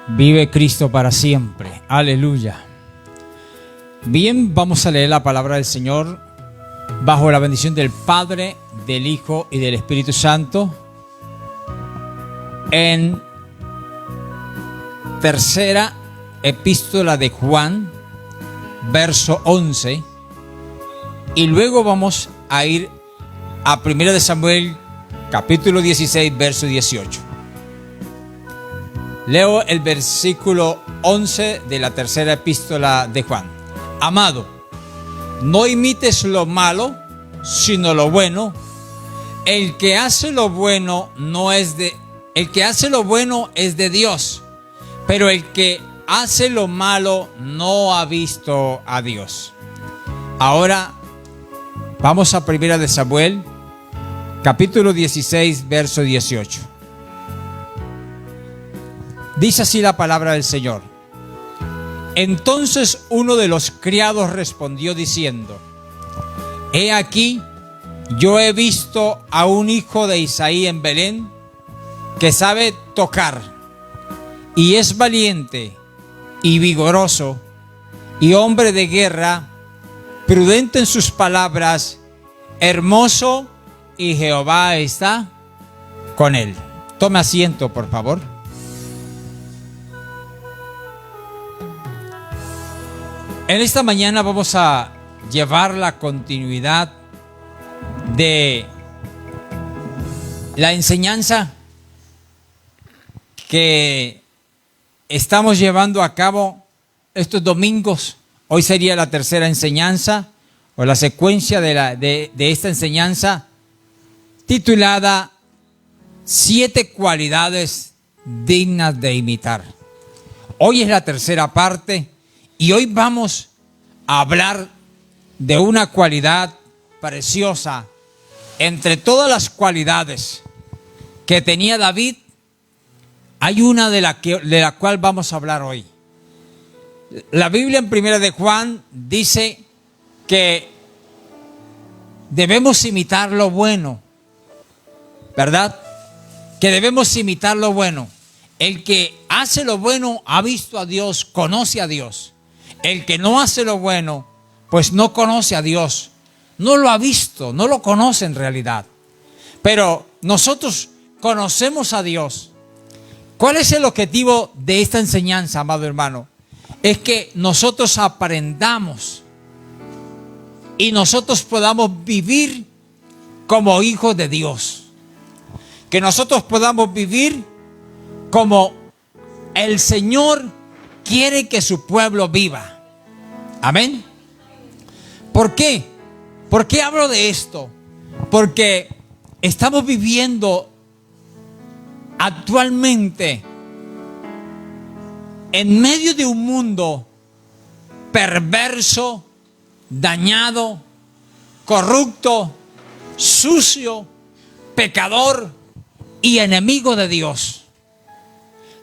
Vive Cristo para siempre. Aleluya. Bien, vamos a leer la palabra del Señor bajo la bendición del Padre, del Hijo y del Espíritu Santo. En tercera epístola de Juan, verso 11. Y luego vamos a ir a 1 de Samuel, capítulo 16, verso 18. Leo el versículo 11 de la tercera epístola de Juan. Amado, no imites lo malo, sino lo bueno. El que hace lo bueno es de Dios, pero el que hace lo malo no ha visto a Dios. Ahora vamos a 1 de Samuel, capítulo 16, verso 18. Dice así la palabra del Señor. Entonces uno de los criados respondió diciendo: He aquí, yo he visto a un hijo de Isaí en Belén, que sabe tocar, y es valiente y vigoroso, y hombre de guerra, prudente en sus palabras, hermoso, y Jehová está con él. Tome asiento, por favor. En esta mañana vamos a llevar la continuidad de la enseñanza que estamos llevando a cabo estos domingos. Hoy sería la tercera enseñanza o la secuencia de esta enseñanza titulada 7 cualidades dignas de imitar. Hoy es la tercera parte. Y hoy vamos a hablar de una cualidad preciosa. Entre todas las cualidades que tenía David, hay una de la cual vamos a hablar hoy. La Biblia en 1 de Juan dice que debemos imitar lo bueno, ¿verdad? Que debemos imitar lo bueno. El que hace lo bueno ha visto a Dios, conoce a Dios. El que no hace lo bueno, pues no conoce a Dios. No lo ha visto, no lo conoce en realidad. Pero nosotros conocemos a Dios. ¿Cuál es el objetivo de esta enseñanza, amado hermano? Es que nosotros aprendamos y nosotros podamos vivir como hijos de Dios. Que nosotros podamos vivir como el Señor quiere que su pueblo viva. Amén. ¿Por qué? ¿Por qué hablo de esto? Porque estamos viviendo actualmente en medio de un mundo perverso, dañado, corrupto, sucio, pecador y enemigo de Dios,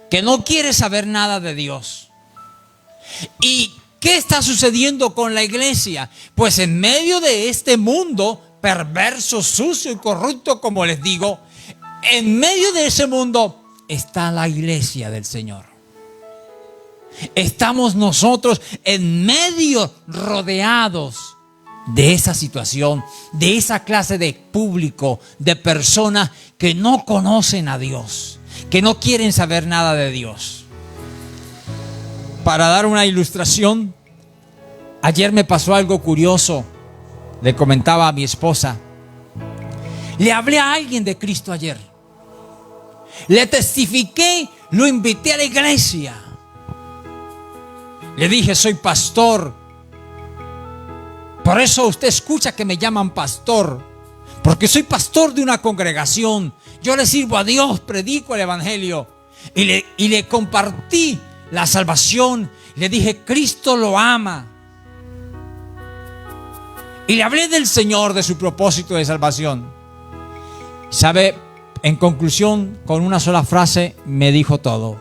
que no quiere saber nada de Dios. ¿Y qué está sucediendo con la iglesia? Pues en medio de este mundo perverso, sucio y corrupto, como les digo, en medio de ese mundo está la iglesia del Señor. Estamos nosotros en medio, rodeados de esa situación, de esa clase de público, de personas que no conocen a Dios, que no quieren saber nada de Dios. Para dar una ilustración, ayer me pasó algo curioso. Le comentaba a mi esposa. Le hablé a alguien de Cristo ayer. Le testifiqué, lo invité a la iglesia. Le dije: soy pastor. Por eso usted escucha que me llaman pastor. Porque soy pastor de una congregación. Yo le sirvo a Dios, predico el evangelio. Y le compartí la salvación. Le dije: Cristo lo ama. Y le hablé del Señor, de su propósito de salvación. ¿Sabe? En conclusión, con una sola frase, me dijo todo.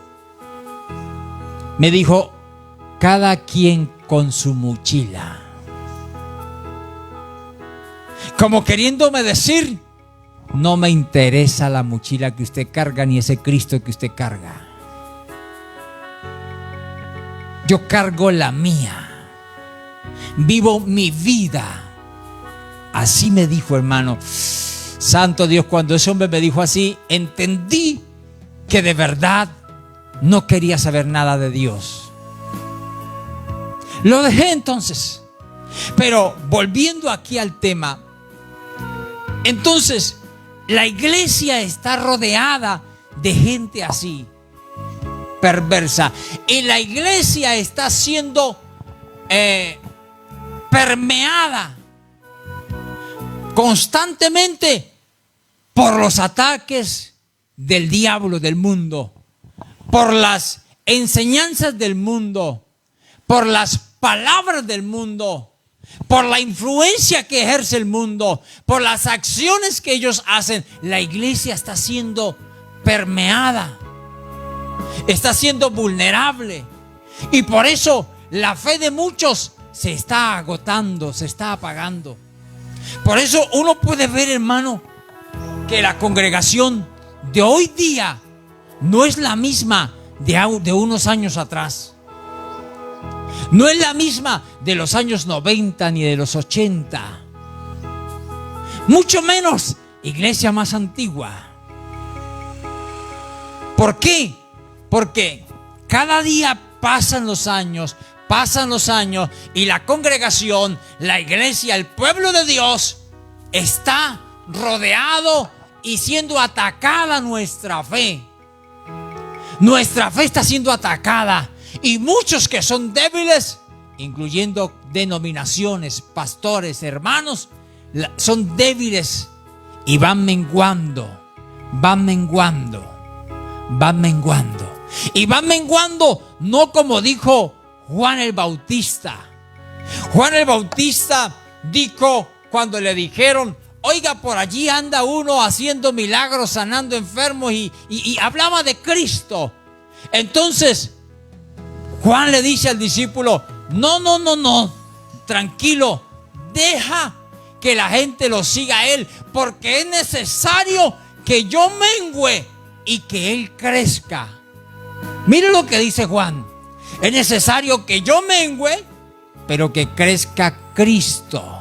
Me dijo: cada quien con su mochila. Como queriéndome decir: no me interesa la mochila que usted carga, ni ese Cristo que usted carga. Yo cargo la mía. Vivo mi vida. Así me dijo, hermano. Santo Dios, cuando ese hombre me dijo así, entendí que de verdad no quería saber nada de Dios. Lo dejé entonces. Pero volviendo aquí al tema, entonces la iglesia está rodeada de gente así, perversa. Y la iglesia está siendo permeada constantemente por los ataques del diablo, del mundo, por las enseñanzas del mundo, por las palabras del mundo, por la influencia que ejerce el mundo, por las acciones que ellos hacen. La iglesia está siendo permeada, está siendo vulnerable, y por eso la fe de muchos se está agotando, se está apagando. Por eso uno puede ver, hermano, que la congregación de hoy día no es la misma de unos años atrás. No es la misma de los años 90 ni de los 80. Mucho menos iglesia más antigua. ¿Por qué? Porque cada día pasan los años y la congregación, la iglesia, el pueblo de Dios está rodeado y siendo atacada nuestra fe. Nuestra fe está siendo atacada, y muchos que son débiles, incluyendo denominaciones, pastores, hermanos, son débiles y van menguando. Y van menguando, no como dijo Juan el Bautista. Juan el Bautista dijo, cuando le dijeron: oiga, por allí anda uno haciendo milagros, sanando enfermos, y hablaba de Cristo. Entonces Juan le dice al discípulo: no, tranquilo, deja que la gente lo siga a él, porque es necesario que yo mengüe y que él crezca. Mire lo que dice Juan: es necesario que yo mengüe, pero que crezca Cristo.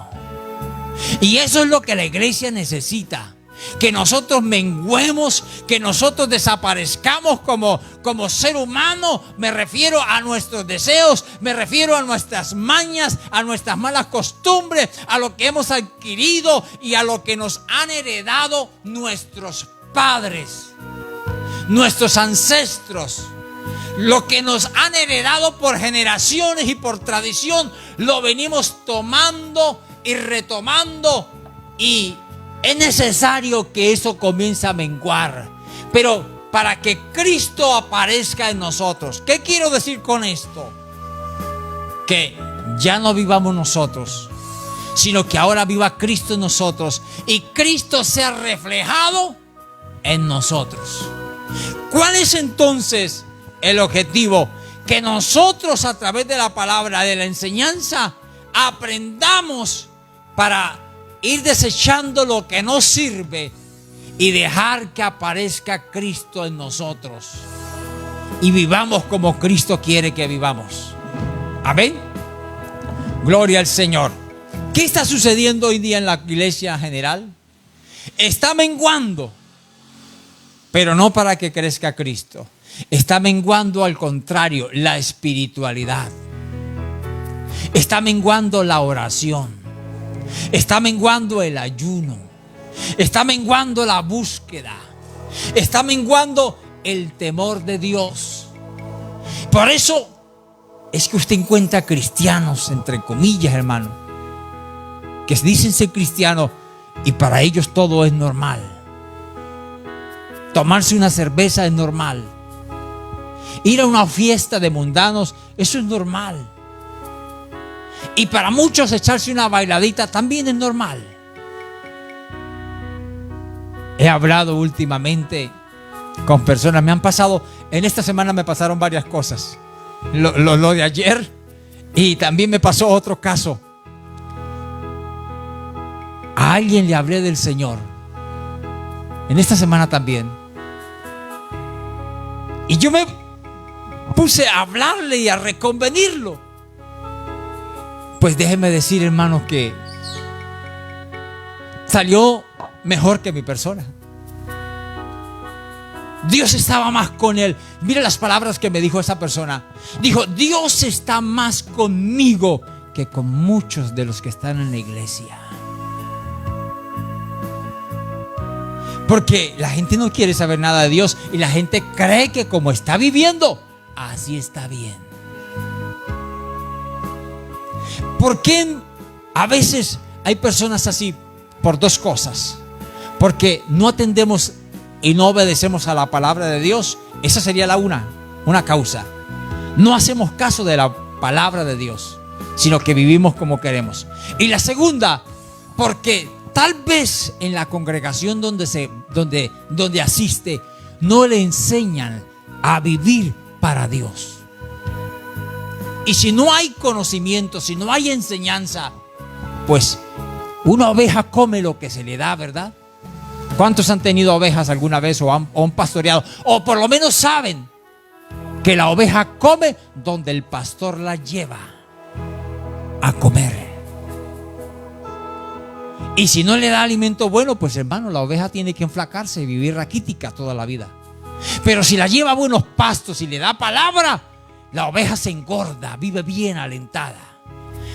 Y eso es lo que la iglesia necesita. Que nosotros menguemos, que nosotros desaparezcamos como ser humano. Me refiero a nuestros deseos, me refiero a nuestras mañas, a nuestras malas costumbres, a lo que hemos adquirido y a lo que nos han heredado nuestros padres, nuestros ancestros. Lo que nos han heredado por generaciones y por tradición, lo venimos tomando y retomando, y es necesario que eso comience a menguar. Pero para que Cristo aparezca en nosotros, ¿qué quiero decir con esto? Que ya no vivamos nosotros, sino que ahora viva Cristo en nosotros y Cristo sea reflejado en nosotros. ¿Cuál es entonces el objetivo? Que nosotros, a través de la palabra, de la enseñanza, aprendamos para ir desechando lo que no sirve y dejar que aparezca Cristo en nosotros y vivamos como Cristo quiere que vivamos. Amén. Gloria al Señor. ¿Qué está sucediendo hoy día en la iglesia general? Está menguando, pero no para que crezca Cristo. Está menguando, al contrario, la espiritualidad. Está menguando la oración. Está menguando el ayuno. Está menguando la búsqueda. Está menguando el temor de Dios. Por eso es que usted encuentra cristianos, entre comillas, hermano, que dicen ser cristianos y para ellos todo es normal. Tomarse una cerveza es normal. Ir a una fiesta de mundanos, eso es normal. Y para muchos echarse una bailadita también es normal. He hablado últimamente con personas, en esta semana me pasaron varias cosas. Lo de ayer, y también me pasó otro caso. A alguien le hablé del Señor en esta semana también. Y yo puse a hablarle y a reconvenirlo. Pues déjeme decir, hermanos, que salió mejor que mi persona. Dios estaba más con él. Mire las palabras que me dijo esa persona. Dijo: Dios está más conmigo que con muchos de los que están en la iglesia. Porque la gente no quiere saber nada de Dios y la gente cree que como está viviendo, así está bien. ¿Por qué a veces hay personas así? Por dos cosas. Porque no atendemos y no obedecemos a la palabra de Dios. Esa sería una causa. No hacemos caso de la palabra de Dios, sino que vivimos como queremos. Y la segunda, porque tal vez en la congregación donde asiste no le enseñan a vivir para Dios. Y si no hay conocimiento, si no hay enseñanza, pues una oveja come lo que se le da, ¿verdad? ¿Cuántos han tenido ovejas alguna vez o han pastoreado? O por lo menos saben que la oveja come donde el pastor la lleva a comer. Y si no le da alimento bueno, pues hermano, la oveja tiene que enflacarse y vivir raquítica toda la vida. Pero si la lleva a buenos pastos y le da palabra, la oveja se engorda, vive bien alentada.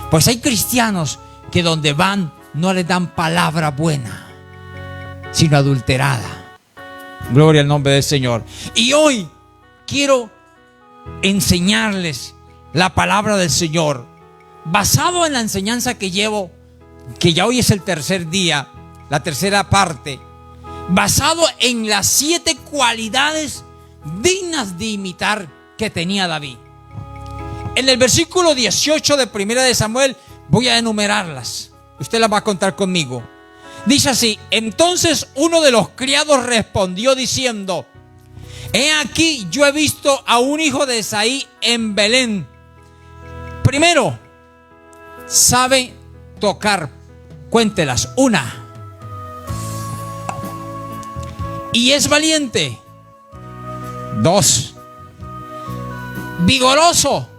Pues hay cristianos que donde van no les dan palabra buena, sino adulterada. Gloria al nombre del Señor. Y hoy quiero enseñarles la palabra del Señor, basado en la enseñanza que llevo, que ya hoy es el tercer día, la tercera parte, basado en las 7 cualidades dignas de imitar que tenía David. En el versículo 18 de 1 de Samuel voy a enumerarlas. Usted las va a contar conmigo. Dice así: entonces uno de los criados respondió diciendo: he aquí, yo he visto a un hijo de Isaí en Belén. Primero, sabe tocar, cuéntelas, 1. Y es valiente. 2. Vigoroso.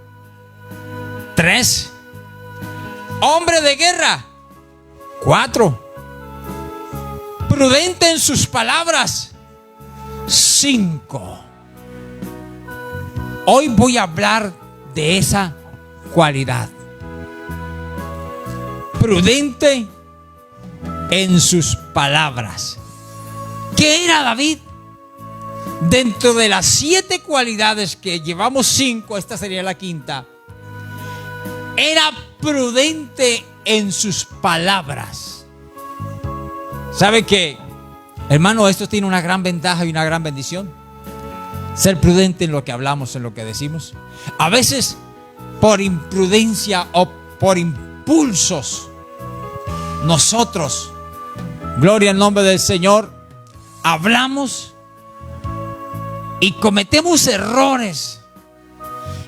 3. Hombre de guerra. 4. Prudente en sus palabras. 5. Hoy voy a hablar de esa cualidad. Prudente en sus palabras. ¿Qué era David? Dentro de las 7 cualidades que llevamos 5, esta sería la 5ª. Era prudente en sus palabras. ¿Sabe qué, hermano? Esto tiene una gran ventaja y una gran bendición. Ser prudente en lo que hablamos, en lo que decimos. A veces por imprudencia o por impulsos, nosotros, gloria al nombre del Señor, hablamos y cometemos errores.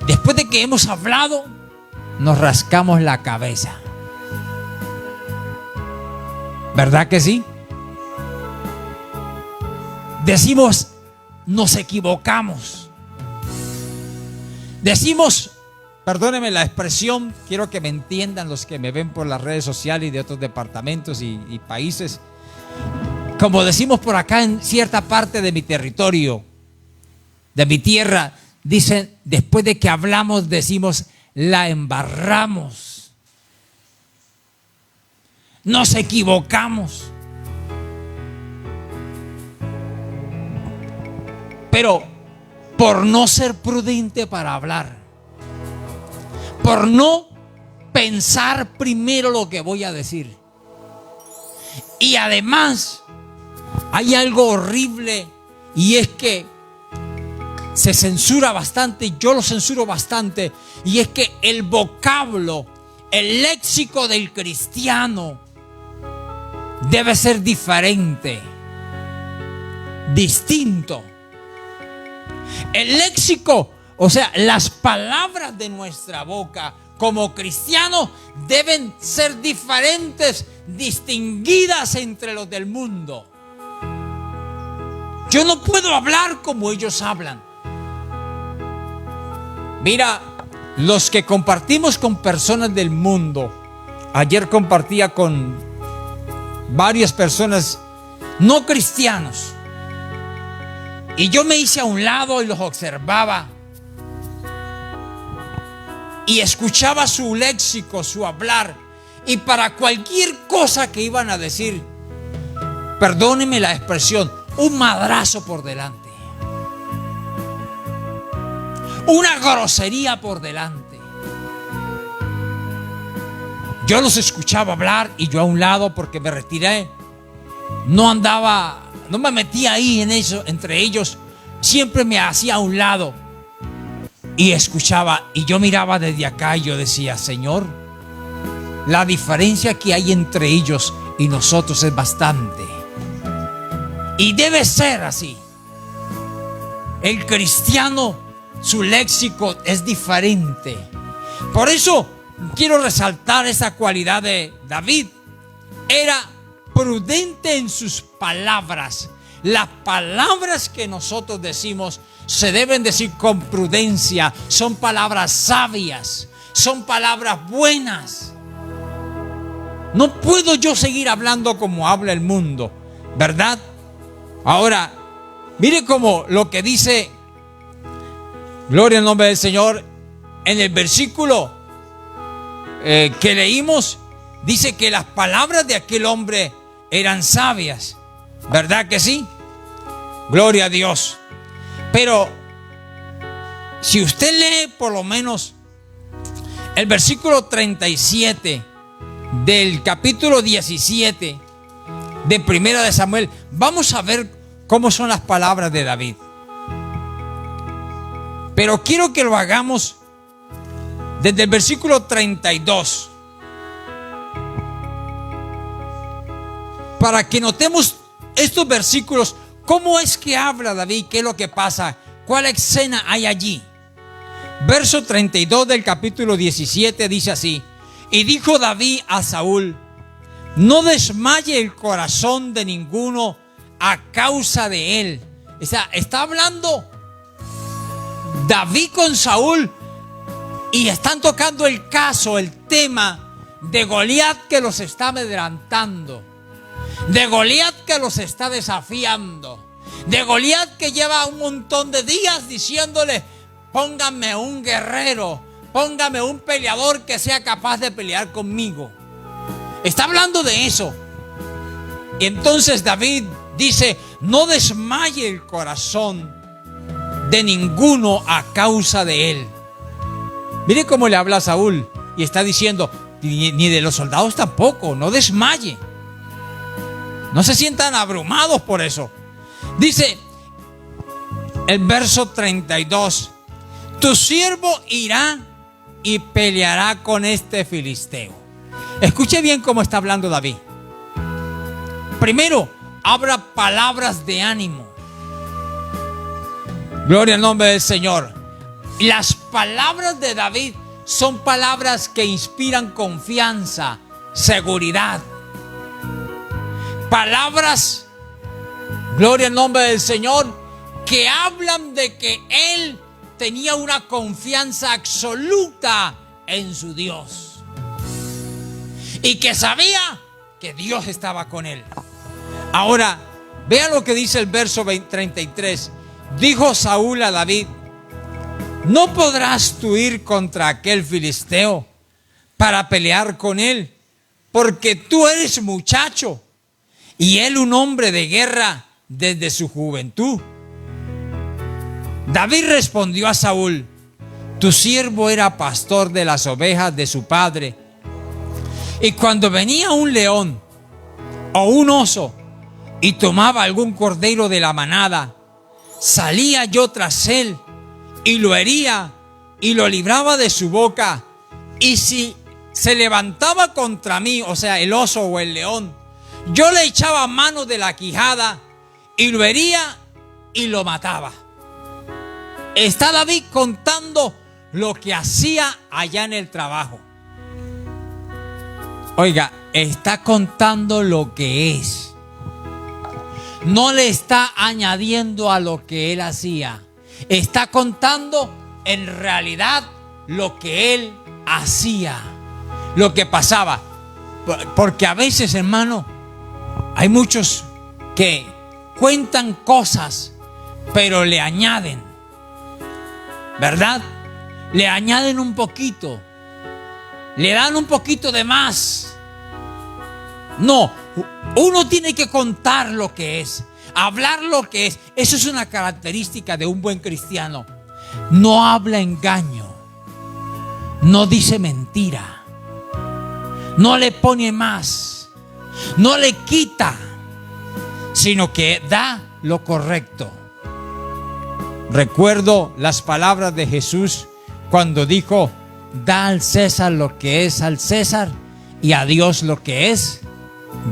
Después de que hemos hablado, nos rascamos la cabeza. ¿Verdad que sí? Decimos, nos equivocamos. Decimos, perdónenme la expresión, quiero que me entiendan los que me ven por las redes sociales y de otros departamentos y países. Como decimos por acá en cierta parte de mi territorio, de mi tierra, dicen, después de que hablamos, decimos, la embarramos. Nos equivocamos. Pero por no ser prudente para hablar, por no pensar primero lo que voy a decir, y además hay algo horrible, y es que se censura bastante, yo lo censuro bastante, y es que el vocablo, el léxico del cristiano debe ser diferente, distinto. El léxico, o sea, las palabras de nuestra boca como cristianos deben ser diferentes, distinguidas entre los del mundo. Yo no puedo hablar como ellos hablan. Mira, los que compartimos con personas del mundo, ayer compartía con varias personas no cristianos, y yo me hice a un lado y los observaba y escuchaba su léxico, su hablar, y para cualquier cosa que iban a decir, perdónenme la expresión, un madrazo por delante, una grosería por delante. Yo los escuchaba hablar y yo a un lado, porque me retiré, no me metía ahí en eso, entre ellos, siempre me hacía a un lado y escuchaba, y yo miraba desde acá y yo decía: Señor, la diferencia que hay entre ellos y nosotros es bastante, y debe ser así. El cristiano, su léxico es diferente. Por eso quiero resaltar esa cualidad de David. Era prudente en sus palabras. Las palabras que nosotros decimos se deben decir con prudencia. Son palabras sabias, son palabras buenas. No puedo yo seguir hablando como habla el mundo, ¿verdad? Ahora, mire como lo que dice, gloria al nombre del Señor, en el versículo que leímos, dice que las palabras de aquel hombre eran sabias, ¿verdad que sí? Gloria a Dios. Pero si usted lee por lo menos el versículo 37 del capítulo 17 de Primera de Samuel, vamos a ver cómo son las palabras de David. Pero quiero que lo hagamos desde el versículo 32, para que notemos estos versículos, cómo es que habla David, qué es lo que pasa, cuál escena hay allí. Verso 32 del capítulo 17 dice así: y dijo David a Saúl: no desmaye el corazón de ninguno a causa de él. O sea, está hablando David con Saúl y están tocando el caso, el tema de Goliat, que los está amedrentando, de Goliat que los está desafiando, de Goliat que lleva un montón de días diciéndole: póngame un guerrero, póngame un peleador que sea capaz de pelear conmigo. Está hablando de eso. Y entonces David dice: no desmaye el corazón de ninguno a causa de él. Mire cómo le habla a Saúl y está diciendo: ni de los soldados tampoco, no desmaye. No se sientan abrumados por eso. Dice el verso 32: tu siervo irá y peleará con este filisteo. Escuche bien cómo está hablando David. Primero, habla palabras de ánimo. Gloria al nombre del Señor. Las palabras de David son palabras que inspiran confianza, seguridad. Palabras, gloria al nombre del Señor, que hablan de que él tenía una confianza absoluta en su Dios y que sabía que Dios estaba con él. Ahora, vea lo que dice el verso 33. Dijo Saúl a David: ¿no podrás tú ir contra aquel filisteo para pelear con él? Porque tú eres muchacho y él un hombre de guerra desde su juventud. David respondió a Saúl: tu siervo era pastor de las ovejas de su padre, y cuando venía un león o un oso y tomaba algún cordero de la manada, salía yo tras él y lo hería y lo libraba de su boca. Y si se levantaba contra mí, o sea, el oso o el león, yo le echaba mano de la quijada y lo hería y lo mataba. Está David contando lo que hacía allá en el trabajo. Oiga, está contando lo que es. No le está añadiendo a lo que él hacía. Está contando en realidad lo que él hacía, lo que pasaba. Porque a veces, hermano, hay muchos que cuentan cosas, pero le añaden, ¿verdad? Le añaden un poquito, le dan un poquito de más. No, uno tiene que contar lo que es, hablar lo que es. Eso es una característica de un buen cristiano. No habla engaño, no dice mentira, no le pone más, no le quita, sino que da lo correcto. Recuerdo las palabras de Jesús cuando dijo: da al César lo que es al César y a Dios lo que es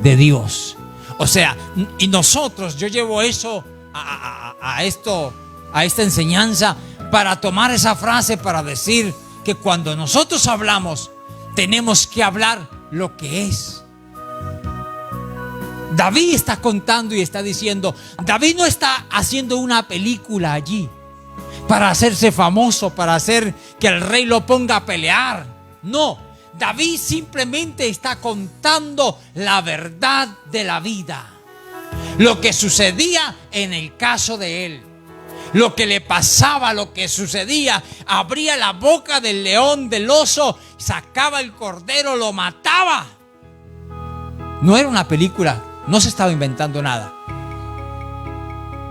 de Dios. O sea, y nosotros, yo llevo eso a esta enseñanza para tomar esa frase, para decir que cuando nosotros hablamos, tenemos que hablar lo que es. David está contando y está diciendo, David no está haciendo una película allí para hacerse famoso, para hacer que el rey lo ponga a pelear. No, David simplemente está contando la verdad de la vida, lo que sucedía en el caso de él, lo que le pasaba, lo que sucedía. Abría la boca del león, del oso, sacaba el cordero, lo mataba. No era una película, no se estaba inventando nada.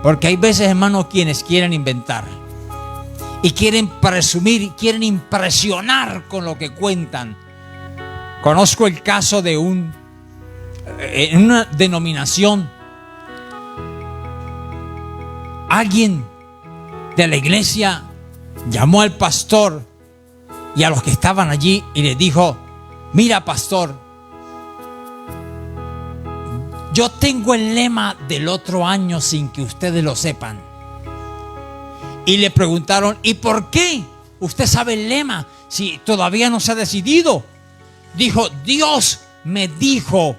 Porque hay veces, hermanos, quienes quieren inventar y quieren presumir, quieren impresionar con lo que cuentan. Conozco el caso de en una denominación, alguien de la iglesia llamó al pastor y a los que estaban allí y les dijo: mira, pastor, yo tengo el lema del otro año sin que ustedes lo sepan. Y le preguntaron: ¿y por qué usted sabe el lema si todavía no se ha decidido? Dijo: Dios me dijo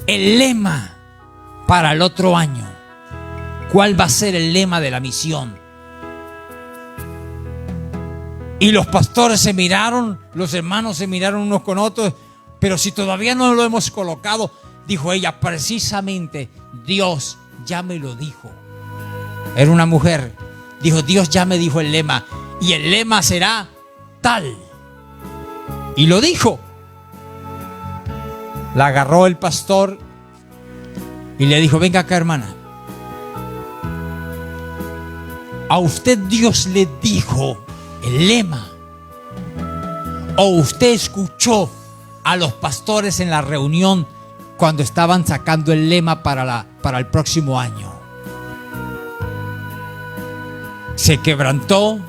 el lema para el otro año. ¿Cuál va a ser el lema de la misión? Y los pastores se miraron, los hermanos se miraron unos con otros. Pero si todavía no lo hemos colocado, dijo ella, precisamente Dios ya me lo dijo. Era una mujer. Dijo: Dios ya me dijo el lema, y el lema será tal. Y lo dijo. La agarró el pastor y le dijo: venga acá, hermana, ¿a usted Dios le dijo el lema? ¿O usted escuchó a los pastores en la reunión cuando estaban sacando el lema para el próximo año? Se quebrantó,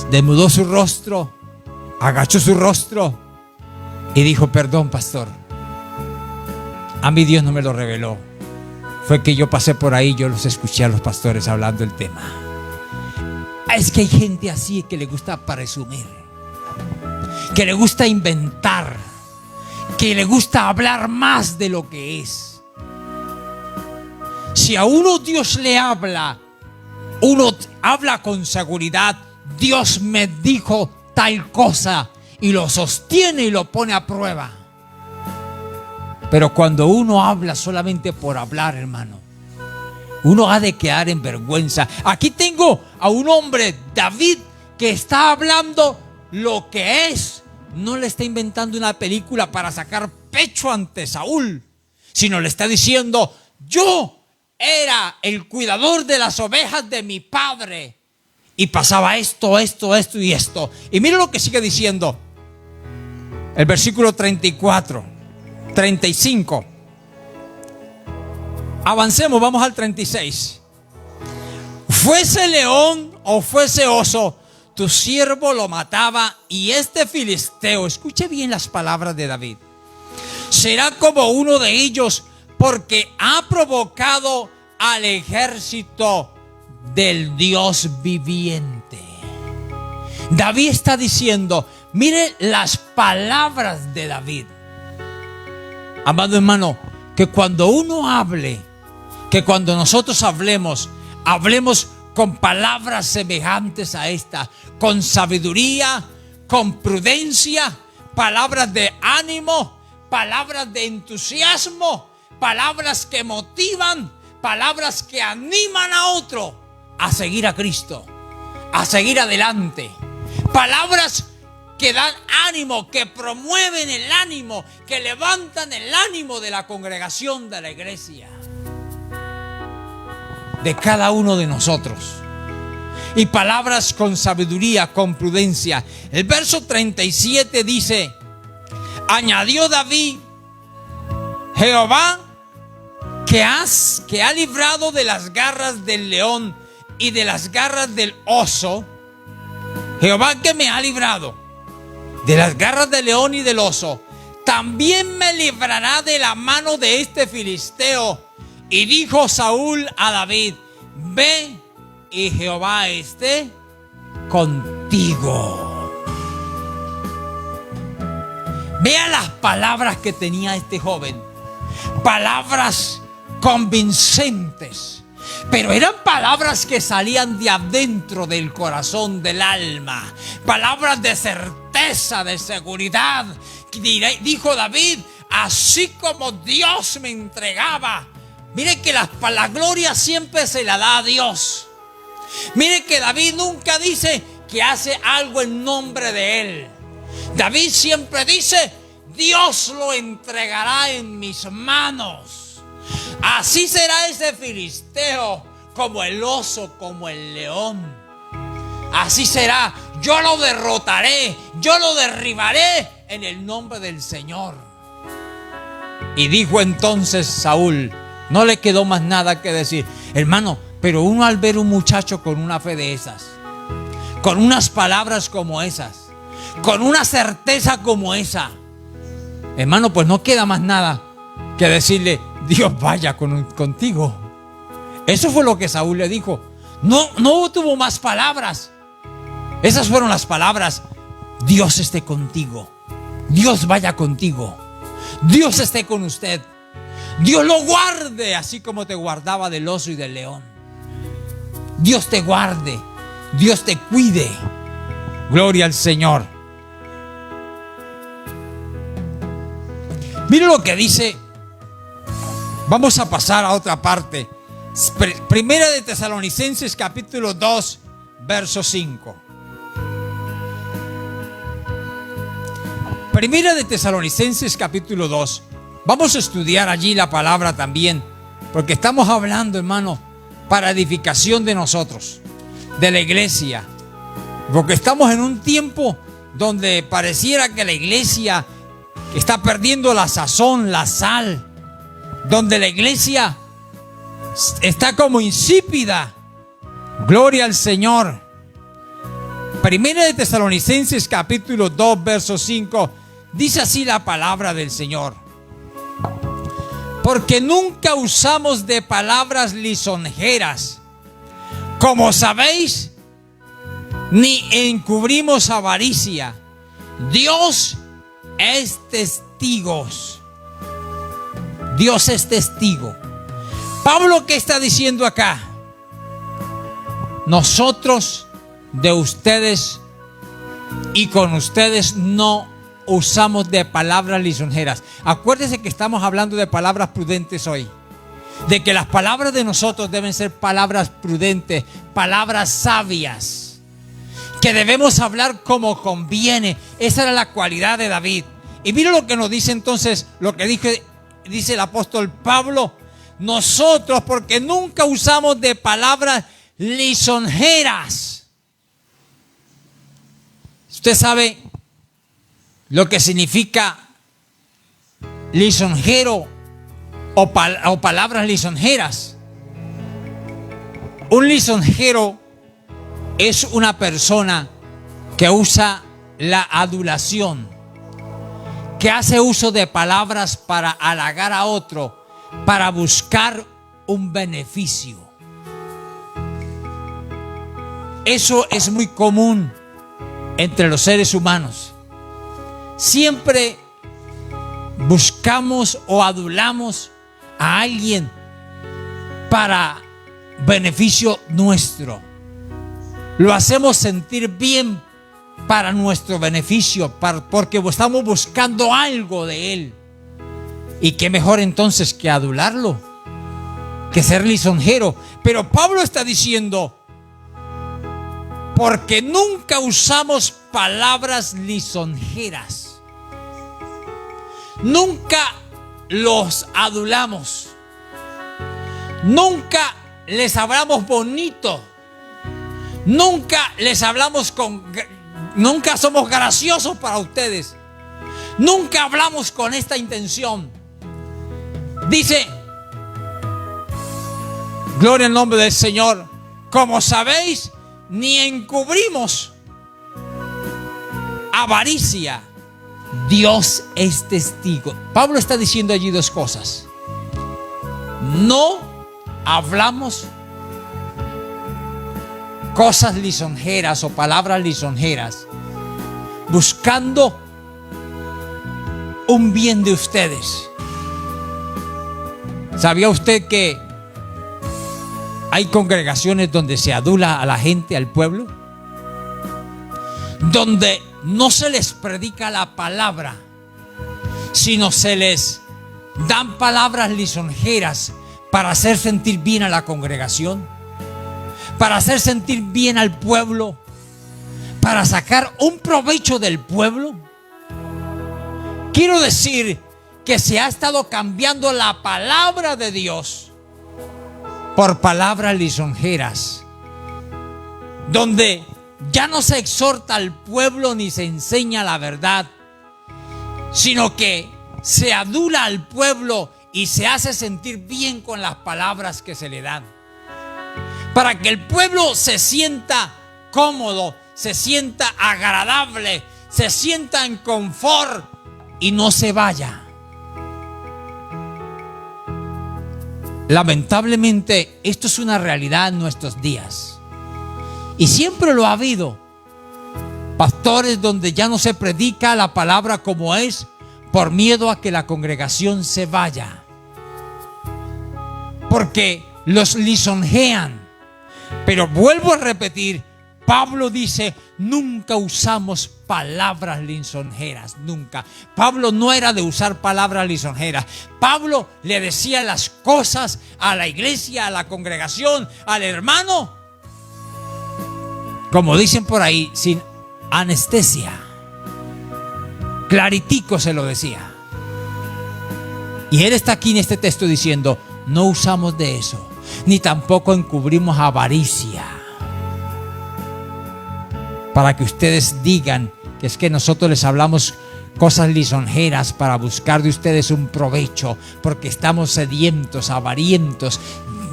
desnudó su rostro, agachó su rostro y dijo: perdón, pastor, a mí Dios no me lo reveló. Fue que yo pasé por ahí, yo los escuché a los pastores hablando el tema. Es que hay gente así que le gusta presumir, que le gusta inventar, que le gusta hablar más de lo que es. Si a uno Dios le habla, uno habla con seguridad: Dios me dijo tal cosa, y lo sostiene y lo pone a prueba. Pero cuando uno habla solamente por hablar, hermano, uno ha de quedar en vergüenza. Aquí tengo a un hombre, David, que está hablando lo que es. No le está inventando una película para sacar pecho ante Saúl, sino le está diciendo: yo era el cuidador de las ovejas de mi padre y pasaba esto y esto. Y mira lo que sigue diciendo el versículo 34, 35. Avancemos, vamos al 36. Fuese león o fuese oso, tu siervo lo mataba, y este filisteo, escuche bien las palabras de David, será como uno de ellos, porque ha provocado al ejército del Dios viviente. David está diciendo, mire las palabras de David. Amado hermano, que cuando uno hable, que cuando nosotros hablemos con palabras semejantes a esta, con sabiduría, con prudencia, palabras de ánimo, palabras de entusiasmo, palabras que motivan, palabras que animan a otro a seguir a Cristo, a seguir adelante. Palabras que dan ánimo, que promueven el ánimo, que levantan el ánimo de la congregación, de la iglesia, de cada uno de nosotros. Y palabras con sabiduría, con prudencia. El verso 37 dice: añadió David, Jehová que ha librado de las garras del león y de las garras del oso, Jehová que me ha librado de las garras del león y del oso, también me librará de la mano de este filisteo. Y dijo Saúl a David: ve y Jehová esté contigo. Vea las palabras que tenía este joven. Palabras convincentes, pero eran palabras que salían de adentro del corazón, del alma. Palabras de certeza, de seguridad. Dijo David: así como Dios me entregaba. Mire que la gloria siempre se la da a Dios. Mire que David nunca dice que hace algo en nombre de él. David siempre dice: Dios lo entregará en mis manos. Así será ese filisteo, como el oso, como el león. Así será. Yo lo derrotaré, yo lo derribaré en el nombre del Señor. Y dijo entonces Saúl, no le quedó más nada que decir. Hermano, pero uno al ver un muchacho con una fe de esas, con unas palabras como esas, con una certeza como esa, hermano, pues no queda más nada que decirle: Dios vaya contigo. Eso fue lo que Saúl le dijo. No tuvo más palabras. Esas fueron las palabras: Dios esté contigo, Dios vaya contigo, Dios esté con usted, Dios lo guarde así como te guardaba del oso y del león. Dios te guarde, Dios te cuide. Gloria al Señor. Mire lo que dice. Vamos a pasar a otra parte. Primera de Tesalonicenses capítulo 2, verso 5. Primera de Tesalonicenses capítulo 2. Vamos a estudiar allí la palabra también, porque estamos hablando, hermano, para edificación de nosotros, de la iglesia. Porque estamos en un tiempo donde pareciera que la iglesia está perdiendo la sazón, la sal, donde la iglesia está como insípida. Gloria al Señor. Primera de Tesalonicenses capítulo 2, verso 5. Dice así la palabra del Señor: porque nunca usamos de palabras lisonjeras, como sabéis, ni encubrimos avaricia. Dios es testigo. Dios es testigo. Pablo, ¿qué está diciendo acá? Nosotros de ustedes y con ustedes no usamos de palabras lisonjeras. Acuérdense que estamos hablando de palabras prudentes hoy. De que las palabras de nosotros deben ser palabras prudentes, palabras sabias. Que debemos hablar como conviene. Esa era la cualidad de David. Y mira lo que nos dice entonces, lo que dice el apóstol Pablo. Nosotros, porque nunca usamos de palabras lisonjeras. Usted sabe lo que significa lisonjero o palabras lisonjeras. Un lisonjero es una persona que usa la adulación, que hace uso de palabras para halagar a otro, para buscar un beneficio. Eso es muy común entre los seres humanos. Siempre buscamos o adulamos a alguien para beneficio nuestro. Lo hacemos sentir bien para nuestro beneficio, porque estamos buscando algo de Él. Y qué mejor entonces que adularlo, que ser lisonjero. Pero Pablo está diciendo, porque nunca usamos palabras lisonjeras. Nunca los adulamos. Nunca les hablamos bonito. Nunca les hablamos nunca somos graciosos para ustedes. Nunca hablamos con esta intención. Dice, gloria al nombre del Señor. Como sabéis, ni encubrimos avaricia. Dios es testigo. Pablo está diciendo allí dos cosas. No hablamos cosas lisonjeras o palabras lisonjeras buscando un bien de ustedes. ¿Sabía usted que hay congregaciones donde se adula a la gente, al pueblo? Donde no se les predica la palabra, sino se les dan palabras lisonjeras para hacer sentir bien a la congregación, para hacer sentir bien al pueblo, para sacar un provecho del pueblo. Quiero decir que se ha estado cambiando la palabra de Dios por palabras lisonjeras, donde ya no se exhorta al pueblo ni se enseña la verdad, sino que se adula al pueblo y se hace sentir bien con las palabras que se le dan, para que el pueblo se sienta cómodo, se sienta agradable, se sienta en confort y no se vaya. Lamentablemente, esto es una realidad en nuestros días. Y siempre lo ha habido. Pastores donde ya no se predica la palabra como es, por miedo a que la congregación se vaya. Porque los lisonjean. Pero vuelvo a repetir, Pablo dice, nunca usamos palabras lisonjeras, nunca. Pablo no era de usar palabras lisonjeras. Pablo le decía las cosas a la iglesia, a la congregación, al hermano, como dicen por ahí, sin anestesia. Claritico se lo decía. Y él está aquí en este texto diciendo, no usamos de eso, ni tampoco encubrimos avaricia, para que ustedes digan que es que nosotros les hablamos cosas lisonjeras para buscar de ustedes un provecho, porque estamos sedientos, avarientos,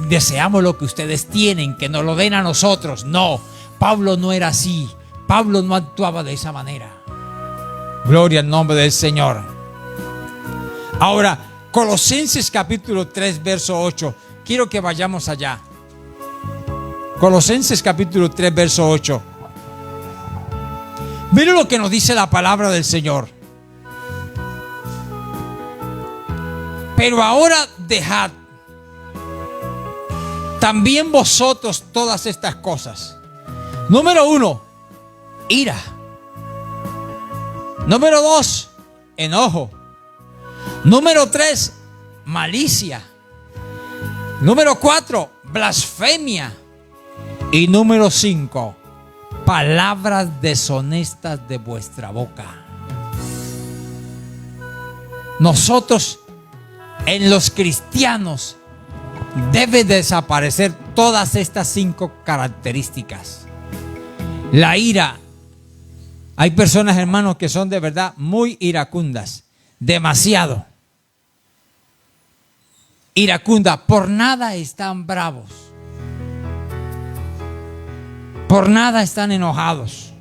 deseamos lo que ustedes tienen, que nos lo den a nosotros. No, Pablo no era así. Pablo no actuaba de esa manera. Gloria al nombre del Señor. Ahora, Colosenses capítulo 3, verso 8. Quiero que vayamos allá. Colosenses capítulo 3, verso 8. Miren lo que nos dice la palabra del Señor. Pero ahora dejad también vosotros todas estas cosas. Número 1, ira. Número 2, enojo. Número 3, malicia. Número 4, blasfemia. Y número 5, palabras deshonestas de vuestra boca. Nosotros, en los cristianos, debe desaparecer todas estas 5 características. La ira. Hay personas, hermanos, que son de verdad muy iracundas. Demasiado. Iracunda. Por nada están bravos. Por nada están enojados.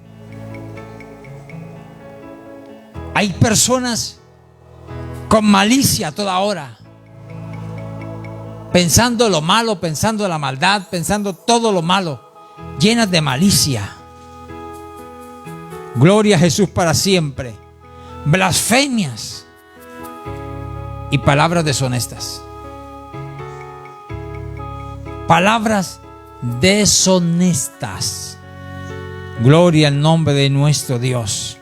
Hay personas con malicia a toda hora, pensando lo malo, pensando la maldad, pensando todo lo malo, llenas de malicia. Gloria a Jesús para siempre. Blasfemias y palabras deshonestas. palabras deshonestas. Gloria al nombre de nuestro Dios.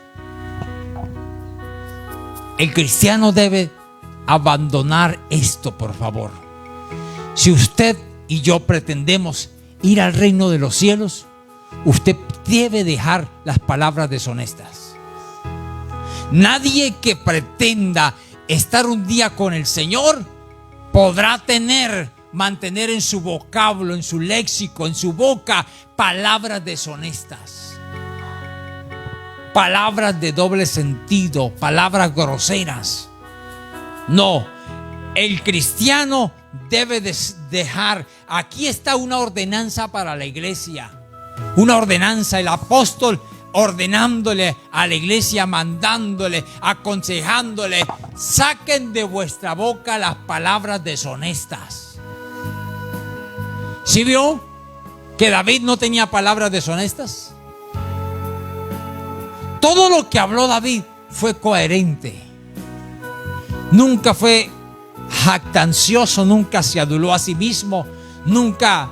El cristiano debe abandonar esto, por favor. Si usted y yo pretendemos ir al reino de los cielos, usted debe dejar las palabras deshonestas. Nadie que pretenda estar un día con el Señor podrá mantener en su vocablo, en su léxico, en su boca, palabras deshonestas. Palabras de doble sentido, palabras groseras. No, el cristiano debe dejar. Aquí está una ordenanza para la iglesia. Una ordenanza, el apóstol ordenándole a la iglesia, mandándole, aconsejándole: saquen de vuestra boca las palabras deshonestas. ¿Sí vio que David no tenía palabras deshonestas? Todo lo que habló David fue coherente. Nunca fue jactancioso, nunca se aduló a sí mismo, nunca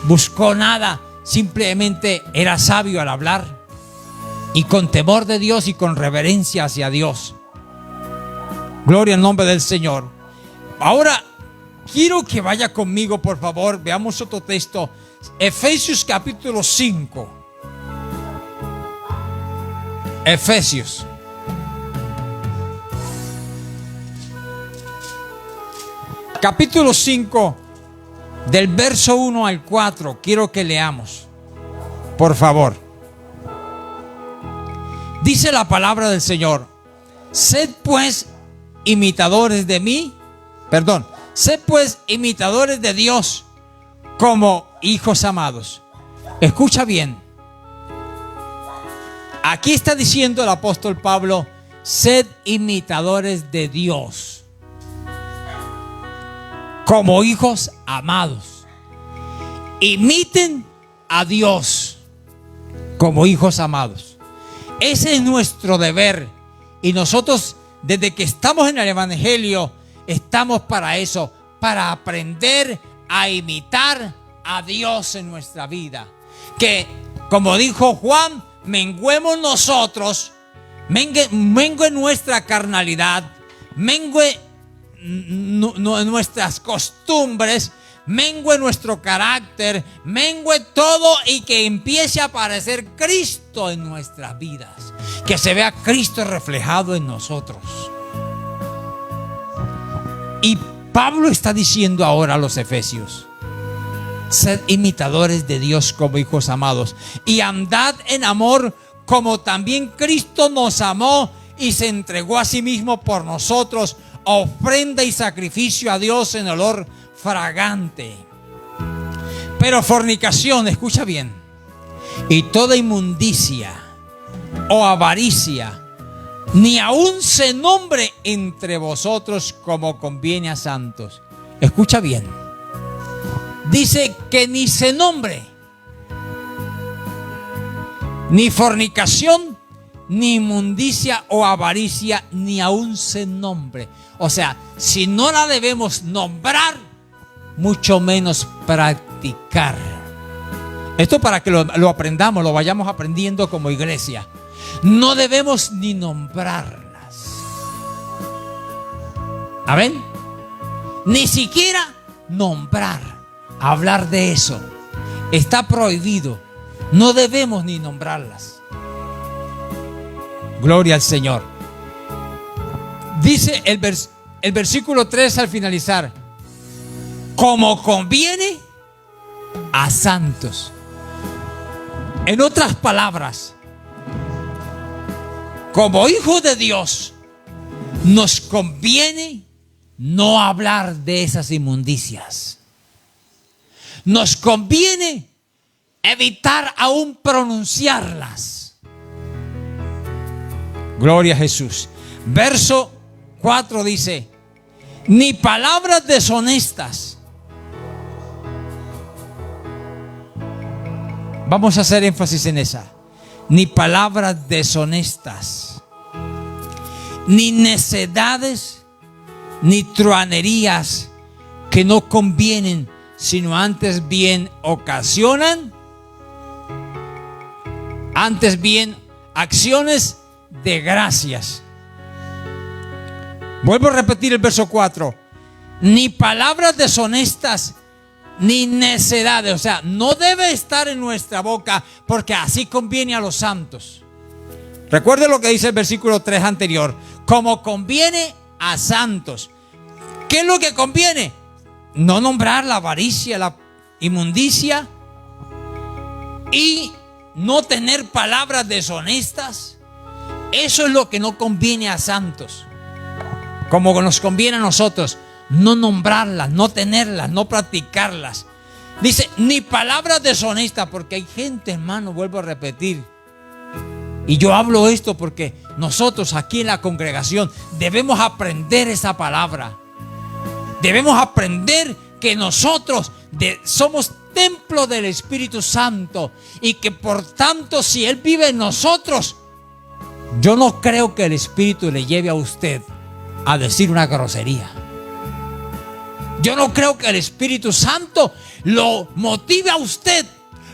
buscó nada. Simplemente era sabio al hablar y con temor de Dios y con reverencia hacia Dios. Gloria al nombre del Señor. Ahora quiero que vaya conmigo, por favor. Veamos otro texto. Efesios capítulo 5. Efesios. Capítulo 5, del verso 1 al 4. Quiero que leamos, por favor. Dice la palabra del Señor: sed pues imitadores de mí. Sed pues imitadores de Dios como hijos amados. Escucha bien. Aquí está diciendo el apóstol Pablo: sed imitadores de Dios como hijos amados. Imiten a Dios como hijos amados. Ese es nuestro deber. Y nosotros, desde que estamos en el Evangelio, estamos para eso, para aprender a imitar a Dios en nuestra vida. Que, como dijo Juan, menguemos nosotros, mengue nuestra carnalidad, mengue nuestras costumbres, mengue nuestro carácter, mengue todo, y que empiece a aparecer Cristo en nuestras vidas, que se vea Cristo reflejado en nosotros. Y Pablo está diciendo ahora a los efesios: sed imitadores de Dios como hijos amados, y andad en amor como también Cristo nos amó y se entregó a sí mismo por nosotros, ofrenda y sacrificio a Dios en olor fragante. Pero fornicación, escucha bien, y toda inmundicia o avaricia, ni aun se nombre entre vosotros como conviene a santos. Escucha bien. Dice que ni se nombre, ni fornicación, ni inmundicia o avaricia, ni aún se nombre. O sea, si no la debemos nombrar, mucho menos practicar. Esto para que lo aprendamos, lo vayamos aprendiendo como iglesia. No debemos ni nombrarlas. ¿Amén? Ni siquiera nombrar. Hablar de eso está prohibido. No debemos ni nombrarlas. Gloria al Señor. Dice el versículo 3 al finalizar: como conviene a santos. En otras palabras, como hijos de Dios, nos conviene no hablar de esas inmundicias. Nos conviene evitar aún pronunciarlas. Gloria a Jesús. Verso 4 dice: ni palabras deshonestas. Vamos a hacer énfasis en esa. Ni palabras deshonestas, ni necedades, ni truanerías que no convienen, sino antes bien ocasionan, antes bien acciones de gracias. Vuelvo a repetir el verso 4. Ni palabras deshonestas, ni necedades. O sea, no debe estar en nuestra boca, porque así conviene a los santos. Recuerde lo que dice el versículo 3 anterior. Como conviene a santos. ¿Qué es lo que conviene? No nombrar la avaricia, la inmundicia, y no tener palabras deshonestas. Eso es lo que no conviene a santos. Como nos conviene a nosotros, no nombrarlas, no tenerlas, no practicarlas. Dice, ni palabras deshonestas, porque hay gente, hermano, vuelvo a repetir. Y yo hablo esto porque nosotros aquí en la congregación debemos aprender esa palabra. Debemos aprender que nosotros somos templo del Espíritu Santo y que por tanto, si Él vive en nosotros, yo no creo que el Espíritu le lleve a usted a decir una grosería. Yo no creo que el Espíritu Santo lo motive a usted,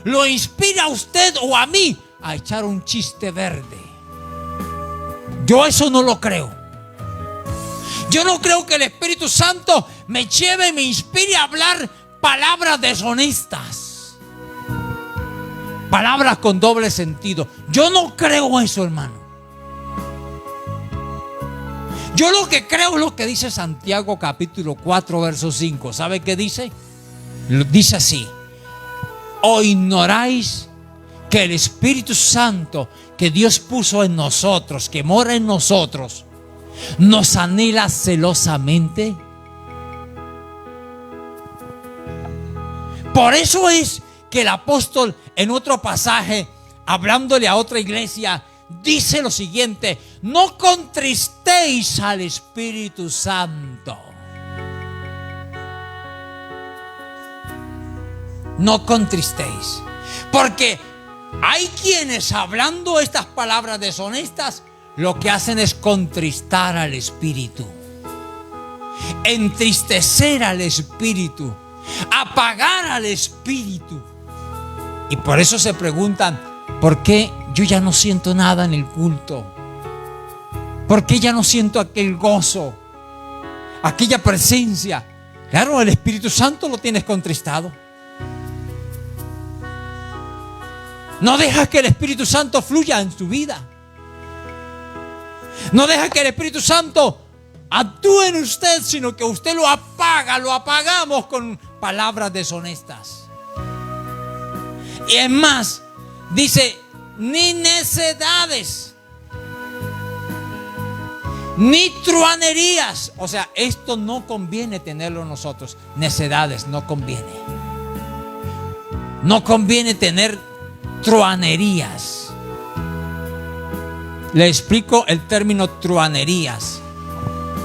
lo inspire a usted o a mí a echar un chiste verde. Yo eso no lo creo. Yo no creo que el Espíritu Santo me lleve y me inspire a hablar palabras deshonestas, palabras con doble sentido. Yo no creo eso, hermano. Yo lo que creo es lo que dice Santiago capítulo 4 verso 5. ¿Sabe qué dice? Dice así: ¿o ignoráis que el Espíritu Santo que Dios puso en nosotros, que mora en nosotros, nos anhela celosamente? Por eso es que el apóstol en otro pasaje, hablándole a otra iglesia, dice lo siguiente: no contristéis al Espíritu Santo. No contristéis. Porque hay quienes, hablando estas palabras deshonestas, lo que hacen es contristar al Espíritu, entristecer al Espíritu, apagar al Espíritu. Y por eso se preguntan: ¿por qué yo ya no siento nada en el culto? ¿Por qué ya no siento aquel gozo, aquella presencia? Claro, el Espíritu Santo lo tienes contristado. No dejas que el Espíritu Santo fluya en tu vida. No deja que el Espíritu Santo actúe en usted, sino que usted lo apaga, lo apagamos con palabras deshonestas. Y es más, dice, ni necedades, ni truanerías. O sea, esto no conviene tenerlo nosotros. Necedades no conviene. No conviene tener truanerías. Le explico el término truanerías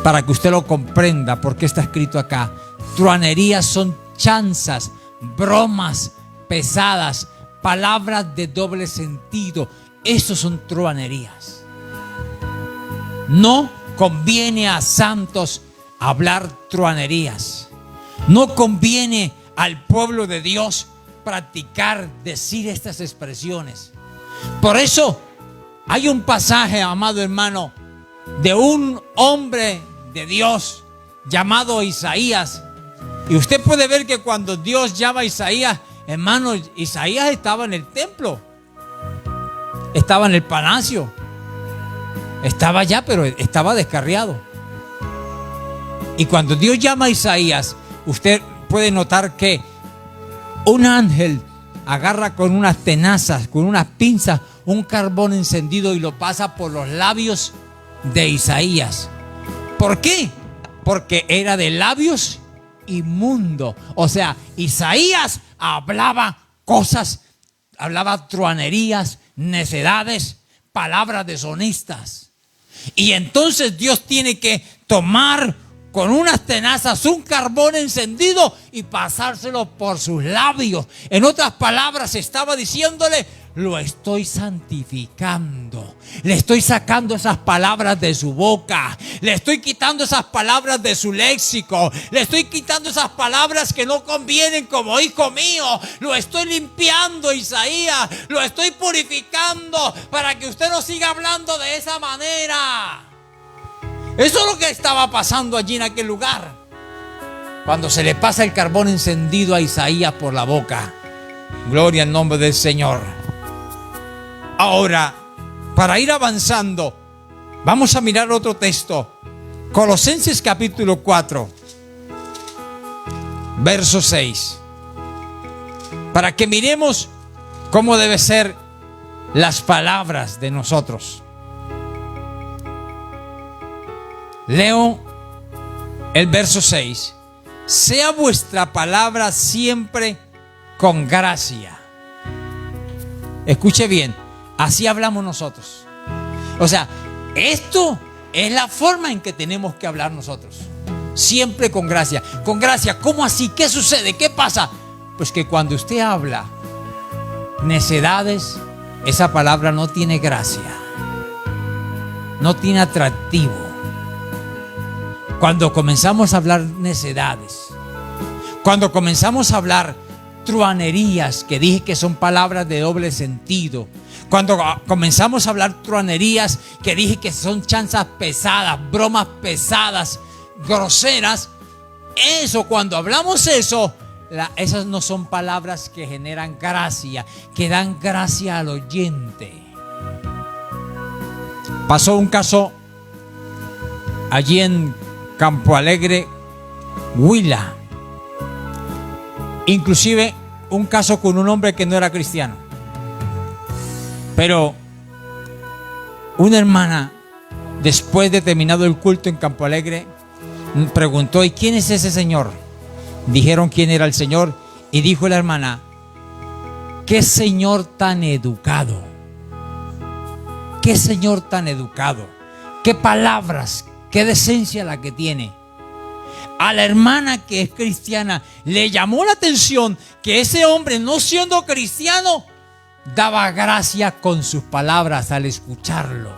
para que usted lo comprenda, porque está escrito acá. Truanerías son chanzas, bromas pesadas, palabras de doble sentido. Eso son truanerías. No conviene a santos hablar truanerías. No conviene al pueblo de Dios practicar, decir estas expresiones. Por eso hay un pasaje, amado hermano, de un hombre de Dios llamado Isaías. Y usted puede ver que cuando Dios llama a Isaías, hermano, Isaías estaba en el templo, estaba en el palacio, estaba allá, pero estaba descarriado. Y cuando Dios llama a Isaías, usted puede notar que un ángel agarra con unas tenazas, con unas pinzas, un carbón encendido y lo pasa por los labios de Isaías. ¿Por qué? Porque era de labios inmundos. O sea, Isaías hablaba cosas, hablaba truanerías, necedades, palabras deshonestas. Y entonces Dios tiene que tomar con unas tenazas un carbón encendido y pasárselo por sus labios. En otras palabras, estaba diciéndole: lo estoy santificando. Le estoy sacando esas palabras de su boca. Le estoy quitando esas palabras de su léxico. Le estoy quitando esas palabras que no convienen como hijo mío. Lo estoy limpiando, Isaías. Lo estoy purificando para que usted no siga hablando de esa manera. Eso es lo que estaba pasando allí en aquel lugar. Cuando se le pasa el carbón encendido a Isaías por la boca. Gloria al nombre del Señor. Ahora, para ir avanzando, vamos a mirar otro texto. Colosenses capítulo 4, verso 6. Para que miremos cómo deben ser las palabras de nosotros. Leo el verso 6. Sea vuestra palabra siempre con gracia. Escuche bien, así hablamos nosotros. O sea, esto es la forma en que tenemos que hablar nosotros. Siempre con gracia. Con gracia, ¿cómo así? ¿Qué sucede? ¿Qué pasa? Pues que cuando usted habla necedades, esa palabra no tiene gracia. No tiene atractivo. Cuando comenzamos a hablar necedades, cuando comenzamos a hablar truanerías, que dije que son palabras de doble sentido, cuando comenzamos a hablar truanerías, que dije que son chanzas pesadas, bromas pesadas, groseras, eso, cuando hablamos eso, esas no son palabras que generan gracia, que dan gracia al oyente. Pasó un caso allí en Campo Alegre, Huila. Inclusive un caso con un hombre que no era cristiano. Pero una hermana, después de terminado el culto en Campo Alegre, preguntó: ¿y quién es ese señor? Dijeron quién era el señor y dijo la hermana: qué señor tan educado, qué señor tan educado, qué palabras, qué decencia la que tiene. A la hermana que es cristiana le llamó la atención que ese hombre, no siendo cristiano, daba gracia con sus palabras al escucharlo.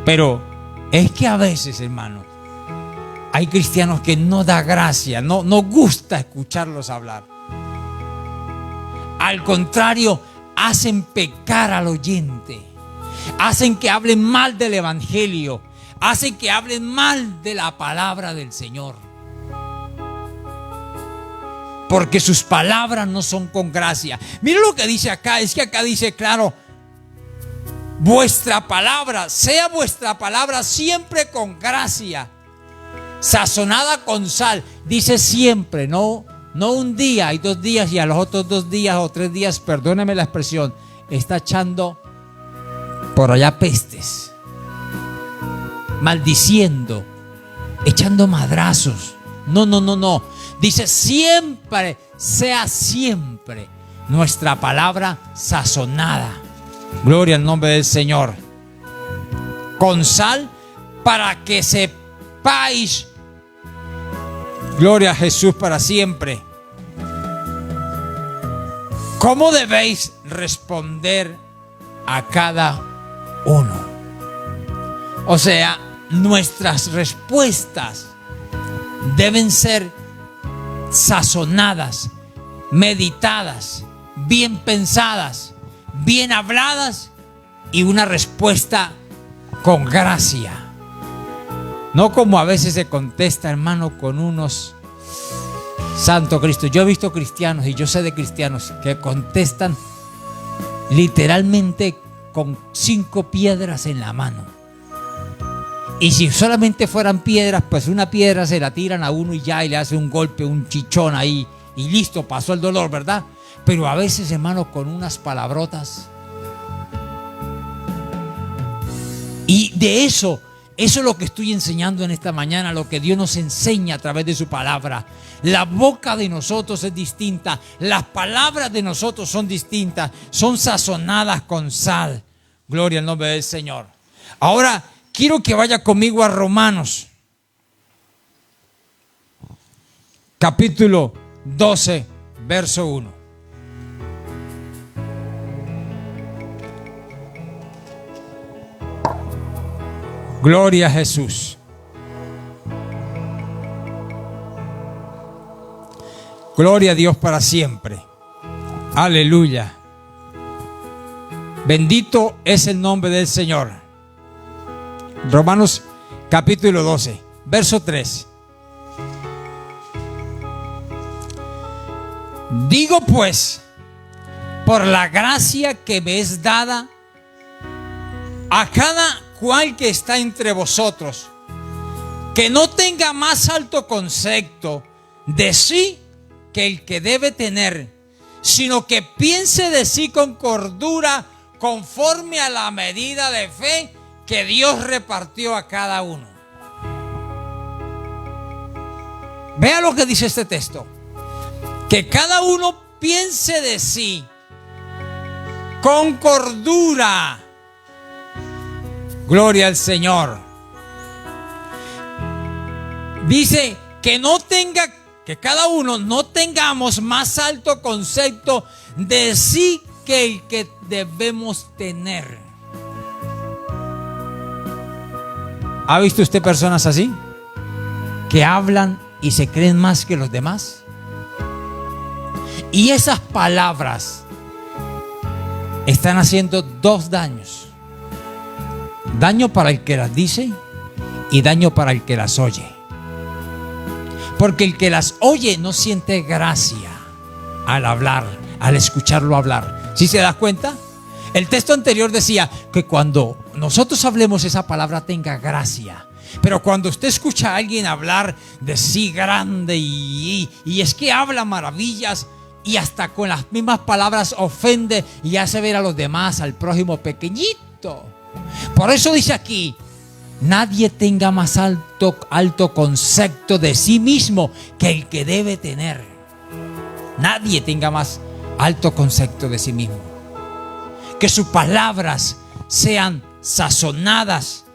Pero es que a veces, hermano, hay cristianos que no da gracia, no gusta escucharlos hablar. Al contrario, hacen pecar al oyente, hacen que hablen mal del evangelio, hacen que hablen mal de la palabra del Señor. Porque sus palabras no son con gracia. Mira lo que dice acá, es que acá dice claro: vuestra palabra, sea vuestra palabra siempre con gracia, sazonada con sal. Dice siempre, no un día y 2 días y a los otros 2 días o 3 días, perdóneme la expresión, está echando por allá pestes, maldiciendo, echando madrazos. No. Dice siempre, sea siempre nuestra palabra sazonada. Gloria al nombre del Señor. Con sal, para que sepáis. Gloria a Jesús para siempre. ¿Cómo debéis responder a cada uno? O sea, nuestras respuestas deben ser sazonadas, meditadas, bien pensadas, bien habladas y una respuesta con gracia. No como a veces se contesta, hermano, con unos Santo Cristo. Yo he visto cristianos y yo sé de cristianos que contestan literalmente con 5 piedras en la mano. Y si solamente fueran piedras, pues una piedra se la tiran a uno y ya, y le hace un golpe, un chichón ahí, y listo, pasó el dolor, ¿verdad? Pero a veces, hermano, con unas palabrotas. Y de eso es lo que estoy enseñando en esta mañana, lo que Dios nos enseña a través de su palabra. La boca de nosotros es distinta, las palabras de nosotros son distintas, son sazonadas con sal. Gloria al nombre del Señor. Ahora quiero que vaya conmigo a Romanos, capítulo 12, verso 1. Gloria a Jesús. Gloria a Dios para siempre. Aleluya. Bendito es el nombre del Señor. Romanos capítulo 12, verso 3. Digo pues, por la gracia que me es dada, a cada cual que está entre vosotros, que no tenga más alto concepto de sí que el que debe tener, sino que piense de sí con cordura, conforme a la medida de fe que Dios repartió a cada uno. Vea lo que dice este texto: que cada uno piense de sí con cordura. Gloria al Señor. Dice que cada uno no tengamos más alto concepto de sí que el que debemos tener. ¿Ha visto usted personas así? Que hablan y se creen más que los demás. Y esas palabras están haciendo dos daños. Daño para el que las dice y daño para el que las oye. Porque el que las oye no siente gracia al hablar, al escucharlo hablar. ¿Sí se da cuenta? El texto anterior decía que cuando nosotros hablemos esa palabra tenga gracia. Pero cuando usted escucha a alguien hablar de sí grande y es que habla maravillas y hasta con las mismas palabras ofende y hace ver a los demás, al prójimo pequeñito. Por eso dice aquí: nadie tenga más alto concepto de sí mismo que el que debe tener. Nadie tenga más alto concepto de sí mismo. Que sus palabras sean sazonadas,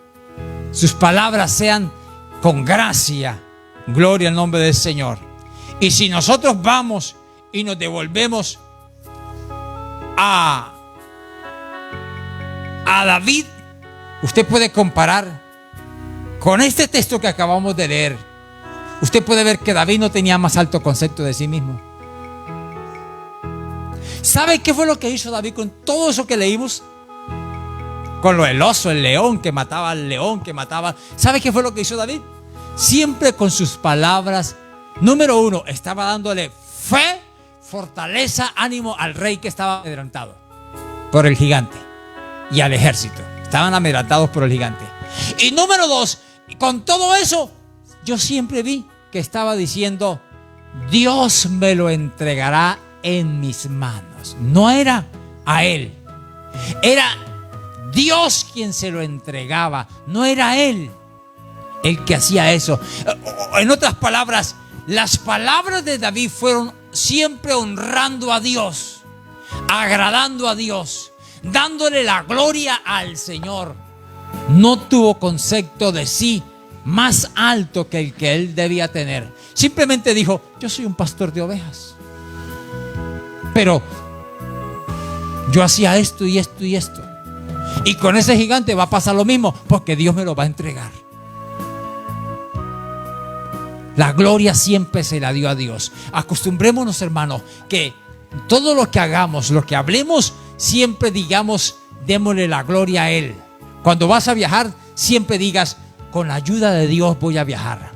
sus palabras sean con gracia. Gloria al nombre del Señor. Y si nosotros vamos y nos devolvemos a David, usted puede comparar con este texto que acabamos de leer. Usted puede ver que David no tenía más alto concepto de sí mismo. ¿Sabe qué fue lo que hizo David con todo eso que leímos? Con lo del oso, el león que mataba al león, que mataba. ¿Sabe qué fue lo que hizo David? Siempre con sus palabras. Número uno, estaba dándole fe, fortaleza, ánimo al rey que estaba amedrentado por el gigante y al ejército. Estaban amedrentados por el gigante. Y número dos, con todo eso, yo siempre vi que estaba diciendo: Dios me lo entregará en mis manos. No era a él, era Dios quien se lo entregaba. No era él el que hacía eso. En otras palabras, las palabras de David fueron siempre honrando a Dios, agradando a Dios, dándole la gloria al Señor. No tuvo concepto de sí más alto que el que él debía tener. Simplemente dijo: yo soy un pastor de ovejas, pero yo hacía esto y esto y esto. Y con ese gigante va a pasar lo mismo, porque Dios me lo va a entregar. La gloria siempre se la dio a Dios. Acostumbrémonos, hermanos, que todo lo que hagamos, lo que hablemos, siempre digamos: démosle la gloria a Él. Cuando vas a viajar, siempre digas: con la ayuda de Dios voy a viajar.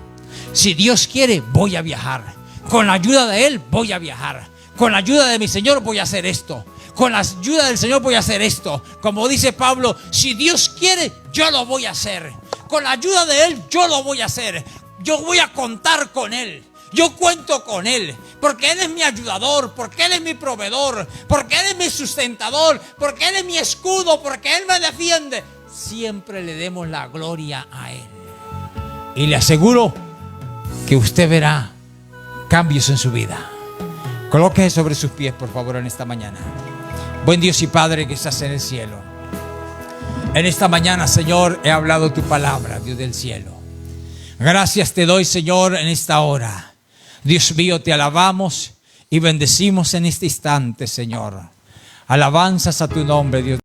Si Dios quiere, voy a viajar. Con la ayuda de Él voy a viajar. Con la ayuda de mi Señor voy a hacer esto. Con la ayuda del Señor voy a hacer esto. Como dice Pablo: si Dios quiere, yo lo voy a hacer. Con la ayuda de Él, yo lo voy a hacer. Yo voy a contar con Él. Yo cuento con Él, porque Él es mi ayudador, porque Él es mi proveedor, porque Él es mi sustentador, porque Él es mi escudo, porque Él me defiende. Siempre le demos la gloria a Él. Y le aseguro que usted verá cambios en su vida. Colóquese sobre sus pies, por favor, en esta mañana. Buen Dios y Padre que estás en el cielo, en esta mañana, Señor, he hablado tu palabra, Dios del cielo. Gracias te doy, Señor, en esta hora. Dios mío, te alabamos y bendecimos en este instante, Señor. Alabanzas a tu nombre, Dios.